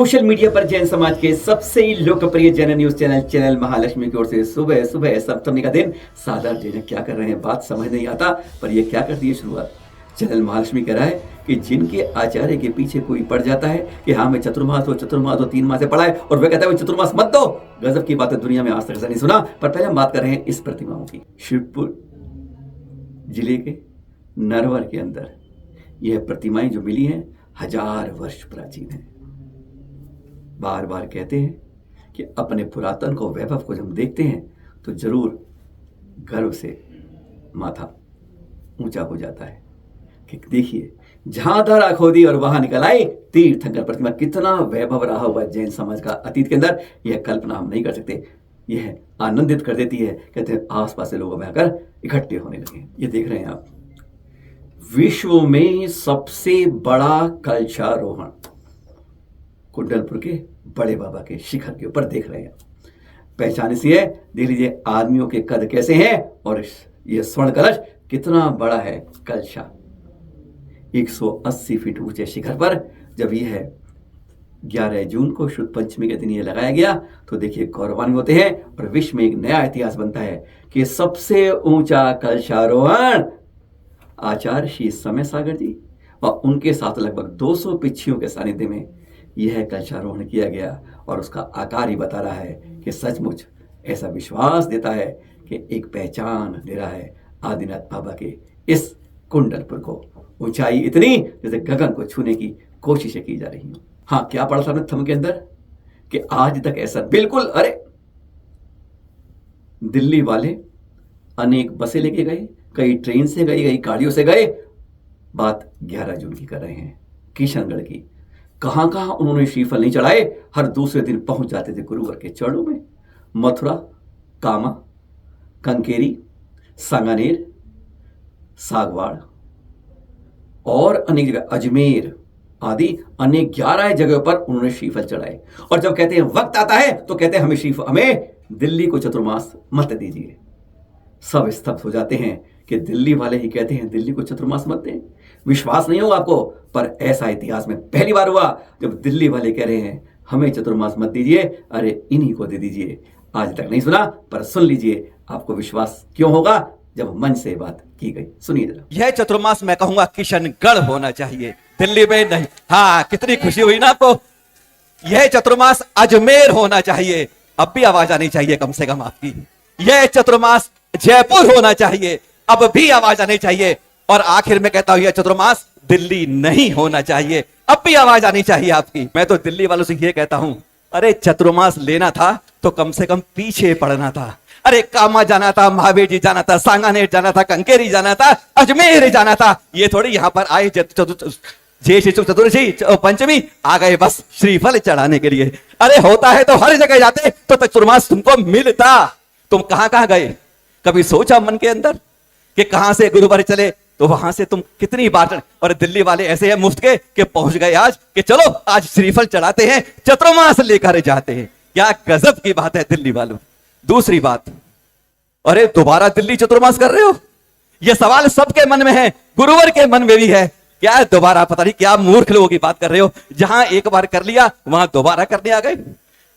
Social media पर जैन समाज के सबसे लोकप्रिय जैन न्यूज चैनल महालक्ष्मी की ओर से सुबह सुबह सप्तमी का दिन साधारण जैन क्या कर रहे हैं बात समझ नहीं आता, पर ये क्या कर दी है शुरुआत। चैनल महालक्ष्मी कह रहा है कि जिनके आचार्य के पीछे कोई पड़ जाता है कि हाँ मैं चतुर्मास हो 3 माह से पढ़ा है और वह कहता है चतुर्मास मत दो, गजब की बात है, दुनिया में आज तक ऐसा नहीं सुना। पर पहले हम बात कर रहे हैं इस प्रतिमाओं की। शिवपुर जिले के नरवर के अंदर यह प्रतिमाएं जो मिली हैं 1000 वर्ष प्राचीन है। बार बार कहते हैं कि अपने पुरातन को वैभव को जब देखते हैं तो जरूर गर्व से माथा ऊंचा हो जाता है कि देखिए जहां धरा खोदी और वहां निकल आई तीर्थंकर प्रतिमा। कितना वैभव रहा हुआ जैन समाज का अतीत के अंदर, यह कल्पना हम नहीं कर सकते। यह आनंदित कर देती है। कहते हैं आसपास से लोग में आकर इकट्ठे होने लगे। ये देख रहे हैं आप, विश्व में सबसे बड़ा कलशारोहण कुंडलपुर के बड़े बाबा के शिखर के ऊपर देख रहे हैं। पहचान इसी है, देख लीजिए आदमियों के कद कैसे हैं और यह स्वर्ण कलश कितना बड़ा है। कलशा 180 फीट ऊंचे शिखर पर जब यह 11 जून को शुद्ध पंचमी के दिन यह लगाया गया तो देखिए गौरवान्वित होते हैं और विश्व में एक नया इतिहास बनता है कि सबसे ऊंचा कलशारोहण आचार्य श्री समय सागर जी व उनके साथ लगभग 200 पिछियों के सानिध्य में यह कलशारोहण किया गया। और उसका आकार ही बता रहा है कि सचमुच ऐसा विश्वास देता है कि एक पहचान दे रहा है आदिनाथ बाबा के इस कुंडलपुर को। ऊंचाई इतनी जैसे गगन को छूने की कोशिशें की जा रही हैं। हाँ, क्या पढ़ा था थंब के अंदर कि आज तक ऐसा बिल्कुल, अरे दिल्ली वाले अनेक बसें लेके गए, कई ट्रेन से गए, कई गाड़ियों से गए। बात 11 जून की कर रहे हैं, किशनगढ़ की। कहां कहां उन्होंने श्रीफल नहीं चढ़ाए, हर दूसरे दिन पहुंच जाते थे गुरुवर के चरणों में। मथुरा, कामा, कंकेरी, सांगानेर, सागवाड़ और अनेक जगह, अजमेर आदि अनेक 11 जगहों पर उन्होंने श्रीफल चढ़ाए। और जब कहते हैं वक्त आता है तो कहते हैं हमें दिल्ली को चतुर्मास मत दीजिए। सब स्तब्ध हो जाते हैं कि दिल्ली वाले ही कहते हैं दिल्ली को चतुर्मास मत दें। विश्वास नहीं होगा आपको, पर ऐसा इतिहास में पहली बार हुआ जब दिल्ली वाले कह रहे हैं हमें चतुर्मास मत दीजिए, अरे इन्हीं को दे दीजिए। आज तक नहीं सुना, पर सुन लीजिए, आपको विश्वास क्यों होगा जब मन से बात की गई। सुनिए जरा। यह चतुर्मास मैं कहूंगा किशनगढ़ होना चाहिए, दिल्ली में नहीं। हाँ, कितनी खुशी हुई ना आपको। यह चतुर्मास अजमेर होना चाहिए, अब भी आवाज आनी चाहिए कम से कम आपकी। यह चतुर्मास जयपुर होना चाहिए, अब भी आवाज आनी चाहिए। और आखिर में कहता हूं यह चतुर्मास दिल्ली नहीं होना चाहिए, अब भी आवाज आनी चाहिए आपकी। मैं तो दिल्ली वालों से यह कहता हूं, अरे चतुर्मास लेना था तो कम से कम पीछे पड़ना था। अरे कामा जाना था, महावीर जी जाना था, सांगानेर जाना था, कंकेरी जाना था, अजमेर जाना था। ये थोड़ी यहां पर आए चतुर्दशी पंचमी आ गए बस श्रीफल चढ़ाने के लिए। अरे होता है तो हर जगह जाते तो चतुर्मास तुमको मिलता। तुम कहां कहां गए, कभी सोचा मन के अंदर कि कहां से गुरुवार चले तो वहां से तुम कितनी बार। और दिल्ली वाले ऐसे हैं मुफ्त के कि पहुंच गए आज कि चलो आज श्रीफल चढ़ाते हैं, चतुर्मास लेकर जाते हैं। क्या गजब की बात है दिल्ली वालों। दूसरी बात, अरे दोबारा दिल्ली चतुर्मास कर रहे हो, यह सवाल सबके मन में है, गुरुवर के मन में भी है। क्या दोबारा, पता नहीं क्या मूर्ख लोगों की बात कर रहे हो। जहां एक बार कर लिया वहां दोबारा करने आ गए।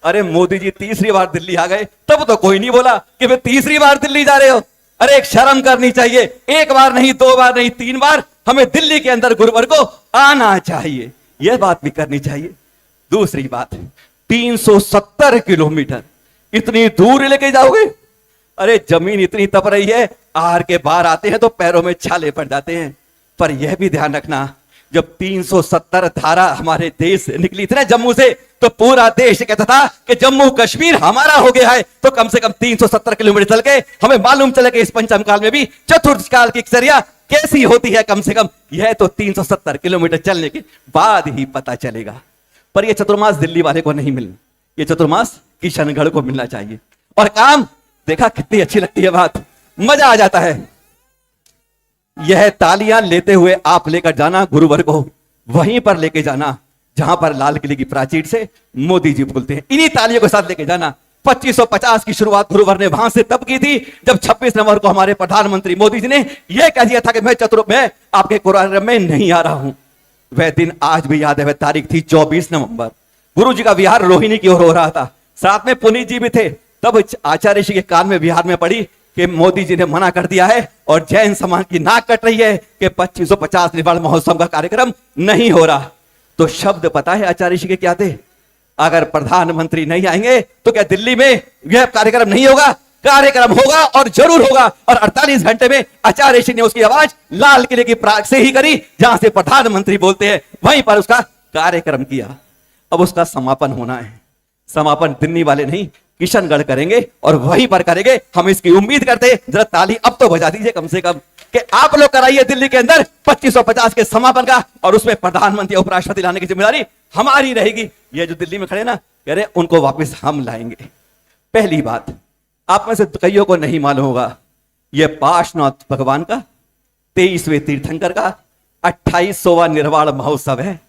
अरे मोदी जी तीसरी बार दिल्ली आ गए तब तो कोई नहीं बोला कि वे तीसरी बार दिल्ली जा रहे हो। अरे एक शर्म करनी चाहिए, एक बार नहीं, 2 बार नहीं, 3 बार हमें दिल्ली के अंदर गुरुवार को आना चाहिए, यह बात भी करनी चाहिए। दूसरी बात, 370 किलोमीटर इतनी दूर लेके जाओगे। अरे जमीन इतनी तप रही है, आहार के बाहर आते हैं तो पैरों में छाले पड़ जाते हैं। पर यह भी ध्यान रखना, जब 370 धारा हमारे देश से निकली थी ना जम्मू से, तो पूरा देश कहता था कि जम्मू कश्मीर हमारा हो गया है। तो कम से कम 370 किलोमीटर चल के हमें मालूम चले कि इस पंचम काल में भी चतुर्थ काल की चर्या कैसी होती है। कम से कम यह तो 370 किलोमीटर चलने के बाद ही पता चलेगा। पर यह चतुर्मास दिल्ली वाले को नहीं मिलना, यह चतुर्मास किशनगढ़ को मिलना चाहिए। और काम देखा कितनी अच्छी लगती है, बात मजा आ जाता है। यह तालियां लेते हुए आप लेकर जाना गुरुवर को, वहीं पर लेके जाना जहां पर लाल किले की प्राचीर से मोदी जी बोलते हैं। इन्हीं तालियों के साथ लेके जाना। 2550 की शुरुआत गुरुवर ने वहां से तब की थी जब 26 नवंबर को हमारे प्रधानमंत्री मोदी जी ने यह कह दिया था कि मैं आपके कार्यक्रम में नहीं आ रहा हूं। वह दिन आज भी याद है, वह तारीख थी 24 नवंबर। गुरु जी का विहार रोहिणी की ओर हो रहा था, साथ में पुनीत जी भी थे। तब आचार्य ऋषि के कान में बिहार में पड़ी कि मोदी जी ने मना कर दिया है और जैन समाज की नाक कट रही है कि 2550 निर्वाण महोत्सव का कार्यक्रम नहीं हो रहा। तो शब्द पता है आचार्य ऋषि के क्या थे? अगर प्रधानमंत्री नहीं आएंगे तो क्या दिल्ली में यह कार्यक्रम नहीं होगा? कार्यक्रम होगा और जरूर होगा। और 48 घंटे में आचार्य ऋषि ने उसकी आवाज लाल किले की प्राग से ही करी, जहां से प्रधानमंत्री बोलते हैं, वहीं पर उसका कार्यक्रम किया। अब उसका समापन होना है। समापन दिल्ली वाले नहीं, किशनगढ़ करेंगे और वहीं पर करेंगे। हम इसकी उम्मीद करते हैं, जरा ताली अब तो बजा दीजिए कम से कम, कि आप लोग कराइए दिल्ली के अंदर 2550 के समापन का, और उसमें प्रधानमंत्री उपराष्ट्रपति लाने की जिम्मेदारी हमारी रहेगी। ये जो दिल्ली में खड़े ना, कह रहे उनको वापस हम लाएंगे। पहली बात, आप में से कईयों को नहीं मालूम होगा, यह पार्श्वनाथ भगवान का 23वें तीर्थंकर का 28वां निर्वाण महोत्सव है।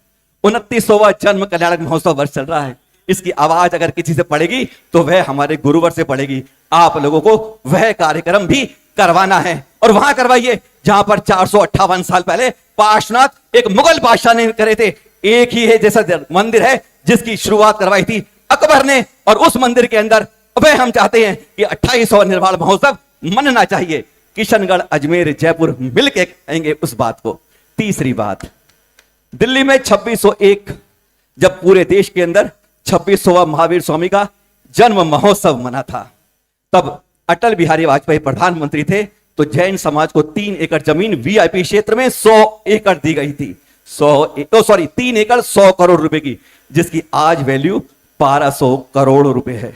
29वां जन्म कल्याणक महोत्सव वर्ष चल रहा है। इसकी आवाज अगर किसी से पड़ेगी तो वह हमारे गुरुवर से पड़ेगी। आप लोगों को वह कार्यक्रम भी करवाना है, और वहां करवाइए जहां पर 458 साल पहले पार्श्वनाथ एक मुगल बादशाह ने करे थे। एक ही है जैसा मंदिर है जिसकी शुरुआत करवाई थी अकबर ने, और उस मंदिर के अंदर वह हम चाहते हैं कि 28वां निर्वाण महोत्सव मनना चाहिए। किशनगढ़, अजमेर, जयपुर मिलकर कहेंगे उस बात को। तीसरी बात, दिल्ली में 2601 जब पूरे देश के अंदर 26वां महावीर स्वामी का जन्म महोत्सव मना था, तब अटल बिहारी वाजपेयी प्रधानमंत्री थे, तो जैन समाज को 3 एकड़ जमीन वीआईपी क्षेत्र में 100 एकड़ दी गई थी। 3 एकड़ 100 करोड़ रुपए की, जिसकी आज वैल्यू 1200 करोड़ रुपए है।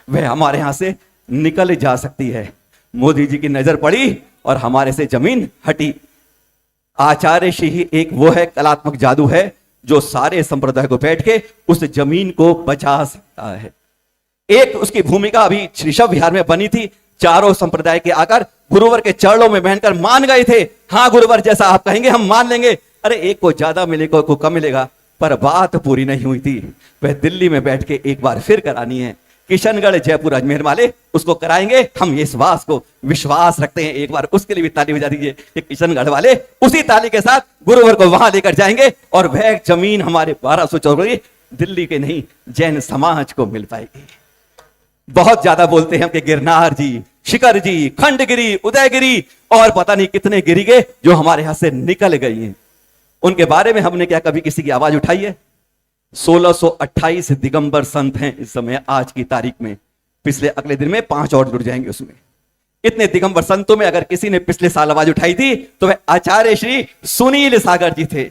वह हमारे यहां से निकल जा सकती है। मोदी जी की नजर पड़ी और हमारे से जमीन हटी। आचार्य ऋषि ही एक वो है कलात्मक जादू है जो सारे संप्रदाय को बैठ के उस जमीन को बचा सकता है। एक उसकी भूमिका अभी ऋषभ विहार में बनी थी। चारों संप्रदाय के आकर गुरुवर के चरणों में बहनकर मान गए थे, हाँ गुरुवर जैसा आप कहेंगे हम मान लेंगे। अरे एक को ज्यादा मिलेगा, को कम मिलेगा, पर बात पूरी नहीं हुई थी। वह दिल्ली में बैठ के एक बार फिर करानी है। किशनगढ़, जयपुर, अजमेर वाले उसको कराएंगे। हम इस बात को विश्वास रखते हैं। एक बार उसके लिए भी ताली बजा दीजिए कि किशनगढ़ वाले उसी ताली के साथ गुरुवर को वहां लेकर जाएंगे और वह जमीन हमारे 1200 चौधरी दिल्ली के नहीं जैन समाज को मिल पाएगी। बहुत ज्यादा बोलते हैं हम कि गिरनार जी, शिखर जी, खंडगिरी, उदयगिरी और पता नहीं कितने गिरिगे जो हमारे यहां से निकल गई हैं। उनके बारे में हमने क्या कभी किसी की आवाज उठाई है? 1628 दिगंबर संत हैं इस समय आज की तारीख में। पिछले अगले दिन में 5 और जुड़ जाएंगे उसमें। इतने दिगंबर संतों में अगर किसी ने पिछले साल आवाज उठाई थी तो वह आचार्य श्री सुनील सागर जी थे,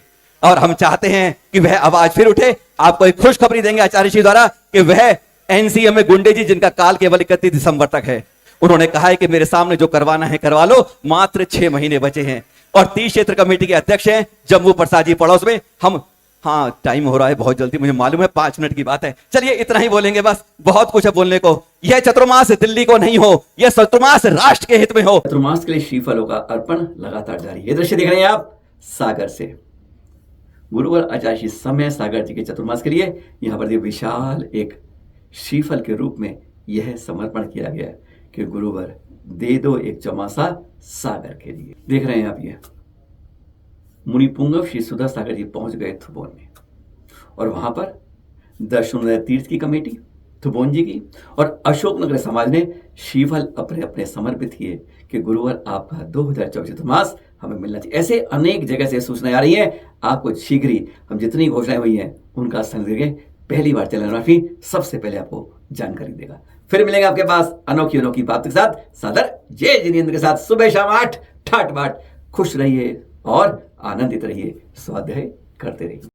और हम चाहते हैं कि वह आवाज फिर उठे। आपको एक खुशखबरी देंगे आचार्य श्री द्वारा कि वह एनसीए में गुंडे जी, जिनका काल केवल 31 दिसंबर तक है, उन्होंने कहा है कि मेरे सामने जो करवाना है करवा लो, मात्र 6 महीने बचे हैं। और 30 क्षेत्र कमेटी के अध्यक्ष हैं जम्मू प्रसाद जी पड़ोस में। हम हाँ टाइम हो रहा है बहुत जल्दी, मुझे मालूम है 5 मिनट की बात है, चलिए इतना ही बोलेंगे बस। बहुत कुछ है बोलने को। यह चतुर्मास दिल्ली को नहीं हो, यह चतुर्मास राष्ट्र के हित में हो। चतुर्मास के लिए श्रीफलों का अर्पण लगातार जारी है। दृश्य देख रहे हैं आप सागर से। गुरुवर आचार्य श्री समय सागर जी के चतुर्मास के लिए यहाँ पर विशाल एक श्रीफल के रूप में यह समर्पण किया गया कि गुरुवर दे दो एक चौमासा सागर के लिए। देख रहे हैं आप, ये मुनि पुंगव श्री सुधा सागर जी पहुंच गए थुबोन में, और वहां पर दर्शनोदय तीर्थ की कमेटी थुबोन जी की और अशोकनगर समाज ने श्रीफल अपने अपने समर्पित किए कि गुरुवर आपका 2024 चतुर्मास हमें मिलना चाहिए। ऐसे अनेक जगह से सूचनाएं आ रही हैं। आपको शीघ्र ही हम जितनी घोषणाएं हुई हैं उनका संग देंगे। पहली बार चैनल राशि सबसे पहले आपको जानकारी देगा। फिर मिलेंगे आपके पास अनोखी अनोखी बात के साथ। सादर जय जिनेंद्र के साथ सुबह शाम 8 ठाट बाट। खुश रहिए और आनंदित रहिए, स्वाध्याय करते रहिए।